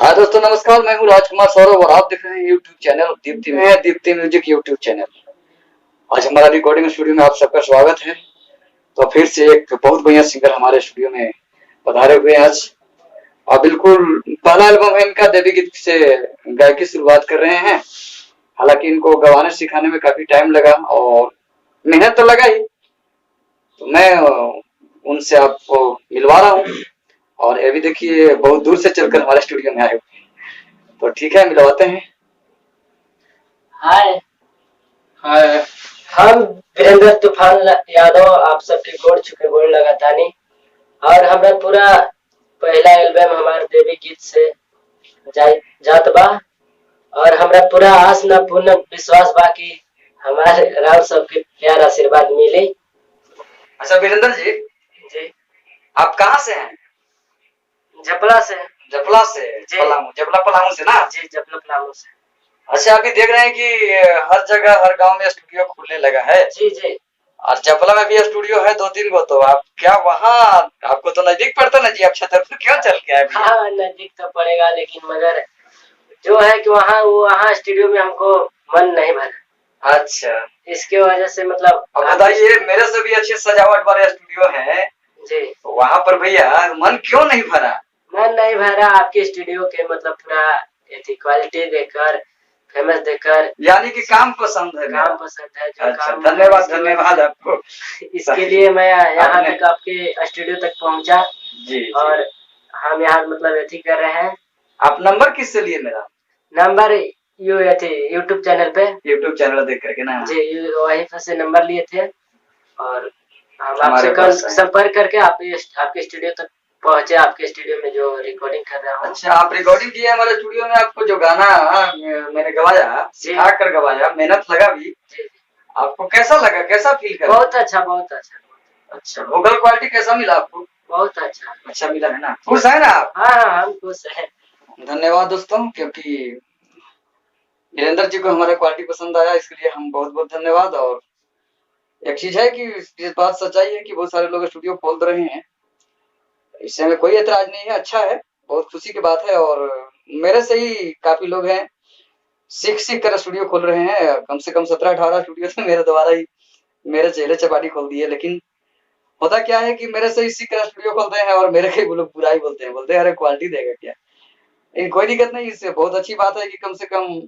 हाँ दोस्तों नमस्कार, मैं हूँ राजकुमार सौरभ और आप देख रहे हैं YouTube channel Deepti music YouTube channel. आज हमारा रिकॉर्डिंग स्टूडियो में आप सबका स्वागत है। तो फिर से एक बहुत बढ़िया सिंगर हमारे स्टूडियो में पधारे हुए हैं आज, और बिल्कुल पहला एल्बम है इनका, देवी गीत से गायकी की शुरुआत कर रहे हैं। हालांकि इनको गवाने सिखाने में काफी टाइम लगा और मेहनत तो लगा ही, तो मैं उनसे आपको मिलवा रहा हूँ। और ये भी देखिए बहुत दूर से चलकर हमारे स्टूडियो में आए हुए हैं, तो ठीक है मिलवाते हैं। हाय हाय, हम वीरेंद्र तूफान यादव आप सबके गोड़ लगातानी, और हमारा पूरा पहला एल्बम हमारे देवी गीत से जात बा, और हमारा पूरा आस न पूर्ण विश्वास बा कि हमारे राम सबके प्यार आशीर्वाद मिले। अच्छा वीरेंद्र जी आप कहाँ से हैं? जपला से। जपला से? पलामू से ना जी, जपला पलामू से। अच्छा, अभी देख रहे हैं कि हर जगह हर गांव में स्टूडियो खुलने लगा है। जी और जपला में भी स्टूडियो है 2-3 गो, तो आप क्या वहाँ आपको तो नजदीक पड़ता ना जी, आप छतरपुर क्यों चल के आए? हाँ नजदीक तो पड़ेगा, लेकिन मगर जो है कि वहाँ स्टूडियो में हमको मन नहीं भरा। अच्छा, इसके वजह से मतलब अब बताइए, मेरे से भी अच्छे सजावट वाले स्टूडियो है जी, वहाँ पर भैया मन क्यों नहीं भरा? मन नहीं भरा आपके स्टूडियो के मतलब पूरा क्वालिटी देखकर, फेमस देखकर, यानी कि काम पसंद है। काम पसंद है जो अच्छा, काम। धन्यवाद आपको। इसके लिए मैं यहाँ तक आपके स्टूडियो तक पहुँचा जी, और हम यहाँ मतलब कर रहे हैं। आप नंबर किससे लिए मेरा? नंबर यूट्यूब चैनल पे, यूट्यूब चैनल देख करके ना जी, वही से नंबर लिए थे, और हम आपसे संपर्क करके आपके स्टूडियो तक पहुंचे, आपके स्टूडियो में जो रिकॉर्डिंग कर रहा हूँ। अच्छा, आप रिकॉर्डिंग किए हमारे स्टूडियो में? आपको जो गाना मैंने गवाया, सिखा कर गवाया, मेहनत लगा भी, आपको कैसा लगा, कैसा फील कर? बहुत अच्छा। अच्छा, वोकल क्वालिटी कैसा मिला आपको? बहुत अच्छा मिला है ना? खुश है ना आप? हाँ, हम खुश हैं। धन्यवाद दोस्तों, क्योंकि वीरेंद्र जी को हमारा क्वालिटी पसंद आया, इसके लिए हम बहुत बहुत धन्यवाद। और एक चीज है कि इस बात सच्चाई है कि बहुत सारे लोग स्टूडियो खोल रहे हैं, इससे हमें कोई एतराज नहीं है, अच्छा है, बहुत खुशी की बात है। और मेरे से ही काफी लोग हैं सीख कर स्टूडियो खोल रहे हैं, कम से कम 17-18 स्टूडियो तो मेरे द्वारा ही मेरे चेहरे चपाटी खोल दिए। लेकिन होता क्या है कि मेरे से ही सीख कर स्टूडियो खोलते हैं और मेरे के वो लोग बुरा ही बोलते हैं अरे क्वालिटी देगा क्या। लेकिन कोई दिक्कत नहीं, इससे बहुत अच्छी बात है कि कम से कम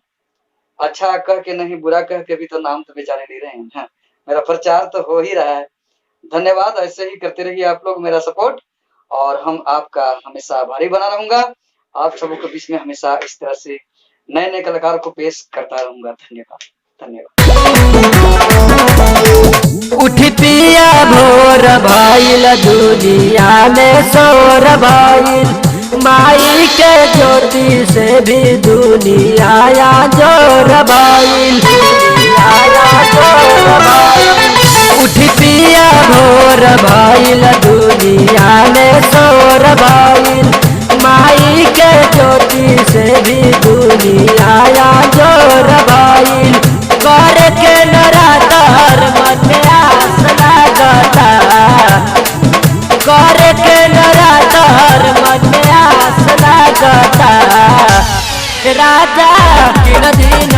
अच्छा कह के नहीं, बुरा कह के भी तो नाम तो बेचारे ले रहे हैं। हाँ, मेरा प्रचार तो हो ही रहा है। धन्यवाद, ऐसे ही करते रहिए आप लोग मेरा सपोर्ट, और हम आपका हमेशा आभारी बना रहूंगा। आप सबों के बीच में हमेशा इस तरह से नए कलाकार को पेश करता रहूंगा। धन्यवाद। उठतिया भोर भइल, दुनिया में शोर भइल, माई के ज्योति से भी दुनिया जोर भइल, उठतिया भोर भइल, दुनिया में शोर भइल, माई के ज्योति से भी दुनिया जोर भइल, कर के नरातर मन में आस लगता, कर के नरातर मन में आस लगता, राजा दिन दिन